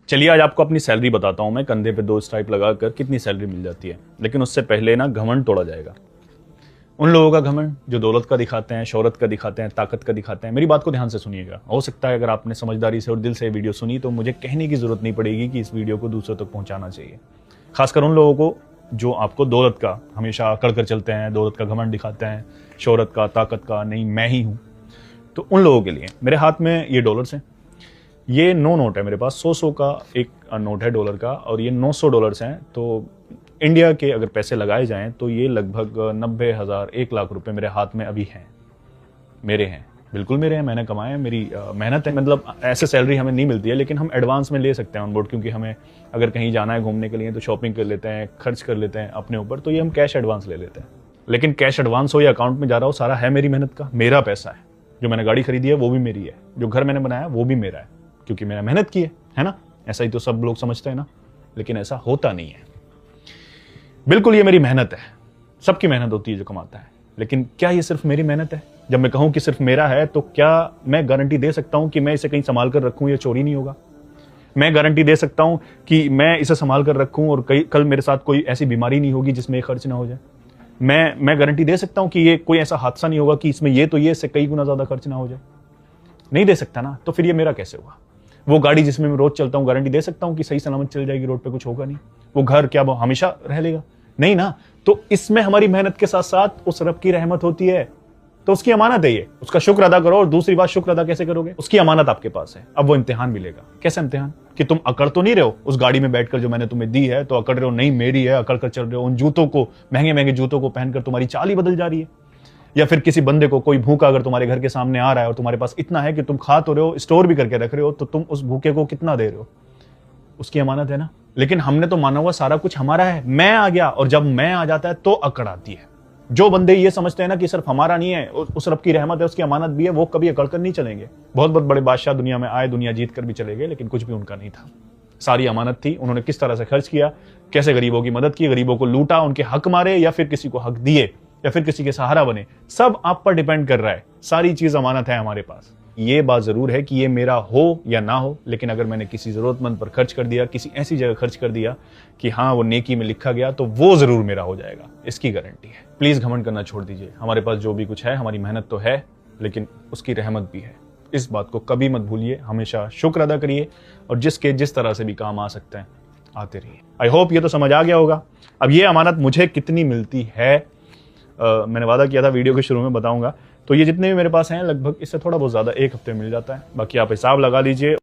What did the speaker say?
चलिए आज आपको अपनी सैलरी बताता हूं मैं, कंधे पे 2 स्ट्राइप लगाकर कितनी सैलरी मिल जाती है। लेकिन उससे पहले ना घमंड तोड़ा जाएगा। उन लोगों का घमंड जो दौलत का दिखाते हैं, शोहरत का दिखाते हैं, ताकत का दिखाते हैं। मेरी बात को ध्यान से सुनिएगा। हो सकता है अगर आपने समझदारी से और दिल से वीडियो सुनी तो मुझे कहने की जरूरत नहीं पड़ेगी कि इस वीडियो को दूसरों तक पहुंचाना चाहिए। खासकर उन लोगों को जो आपको दौलत का हमेशा अकड़ कर चलते हैं, दौलत का घमंड दिखाते हैं, शोहरत का, ताकत का, नहीं मैं ही हूं। तो उन लोगों के लिए मेरे हाथ में ये डॉलर्स हैं। ये 9 नोट है मेरे पास। 100 का एक नोट है डॉलर का और ये 900 डॉलर्स हैं। तो इंडिया के अगर पैसे लगाए जाएं तो ये लगभग 90,000 1 लाख रुपए मेरे हाथ में अभी हैं। मेरे हैं, बिल्कुल मेरे हैं, मैंने कमाए हैं, मेरी मेहनत है। मतलब ऐसे सैलरी हमें नहीं मिलती है, लेकिन हम एडवांस में ले सकते हैं ऑन बोर्ड, क्योंकि हमें अगर कहीं जाना है घूमने के लिए तो शॉपिंग कर लेते हैं, खर्च कर लेते हैं अपने ऊपर, तो ये हम कैश एडवांस ले लेते हैं। लेकिन कैश एडवांस हो या अकाउंट में जा रहा हो, सारा है मेरी मेहनत का, मेरा पैसा है। जो मैंने गाड़ी खरीदी है वो भी मेरी है, जो घर मैंने बनाया वो भी मेरा है, क्योंकि मैंने मेहनत की है ना। ऐसा ही तो सब लोग समझते हैं ना, लेकिन ऐसा होता नहीं है। बिल्कुल ये मेरी मेहनत है, सबकी मेहनत होती है जो कमाता है। लेकिन क्या ये सिर्फ मेरी मेहनत है? जब मैं कहूं कि सिर्फ मेरा है तो क्या मैं गारंटी दे सकता हूं कि मैं इसे कहीं संभाल कर रखूं या चोरी नहीं होगा? मैं गारंटी दे सकता हूं कि मैं इसे संभाल कर रखूं और कल मेरे साथ कोई ऐसी बीमारी नहीं होगी जिसमें ये खर्च ना हो जाए? मैं गारंटी दे सकता हूं कि ये कोई ऐसा हादसा नहीं होगा कि इसमें ये तो ये इससे कई गुना ज्यादा खर्च ना हो जाए? नहीं दे सकता ना। तो फिर ये मेरा कैसे हुआ? वो गाड़ी जिसमें मैं रोज चलता हूं, गारंटी दे सकता हूं कि सही सलामत चल जाएगी, रोड पे कुछ होगा नहीं? वो घर क्या वो हमेशा रह लेगा? नहीं ना। तो इसमें हमारी मेहनत के साथ साथ उस रब की रहमत होती है, तो उसकी अमानत है ये, उसका शुक्र अदा करो। और दूसरी बात, शुक्र अदा कैसे करोगे? उसकी अमानत आपके पास है। अब वो इम्तिहान मिलेगा। कैसे इम्तिहान? कि तुम अकड़ तो नहीं रहे हो उस गाड़ी में बैठकर जो मैंने तुम्हें दी है, तो अकड़ रहे हो नहीं मेरी है, अकड़ कर चल रहे हो। उन जूतों को, महंगे महंगे जूतों को पहनकर तुम्हारी चाल ही बदल जा रही है। या फिर किसी बंदे को, कोई भूखा अगर तुम्हारे घर के सामने आ रहा है और तुम्हारे पास इतना है कि तुम खा तो रहे हो, स्टोर भी करके रख रहे हो, तो तुम उस भूखे को कितना दे रहे हो? उसकी अमानत है ना। लेकिन हमने तो माना हुआ सारा कुछ हमारा है। मैं आ गया, और जब मैं आ जाता है तो अकड़ आती है। जो बंदे ये समझते हैं ना कि सिर्फ हमारा नहीं है, उस रब की रहमत है, उसकी अमानत भी है, वो कभी अकड़ कर नहीं चलेंगे। बहुत बहुत बड़े बादशाह दुनिया में आए, दुनिया जीत कर भी चले गए, लेकिन कुछ भी उनका नहीं था। सारी अमानत थी। उन्होंने किस तरह से खर्च किया, कैसे गरीबों की मदद की, गरीबों को लूटा, उनके हक मारे, या फिर किसी को हक दिए, या फिर किसी के सहारा बने, सब आप पर डिपेंड कर रहा है। सारी चीज अमानत है हमारे पास। ये बात जरूर है कि ये मेरा हो या ना हो, लेकिन अगर मैंने किसी जरूरतमंद पर खर्च कर दिया, किसी ऐसी जगह खर्च कर दिया कि हाँ वो नेकी में लिखा गया, तो वो जरूर मेरा हो जाएगा, इसकी गारंटी है। प्लीज घमंड करना छोड़ दीजिए। हमारे पास जो भी कुछ है, हमारी मेहनत तो है, लेकिन उसकी रहमत भी है। इस बात को कभी मत भूलिए। हमेशा शुक्र अदा करिए, और जिस तरह से भी काम आ सकते हैं आते रहिए। आई होप ये तो समझ आ गया होगा। अब ये अमानत मुझे कितनी मिलती है, मैंने वादा किया था वीडियो के शुरू में बताऊंगा। तो ये जितने भी मेरे पास हैं, लगभग इससे थोड़ा बहुत ज्यादा 1 हफ्ते मिल जाता है। बाकी आप हिसाब लगा लीजिए।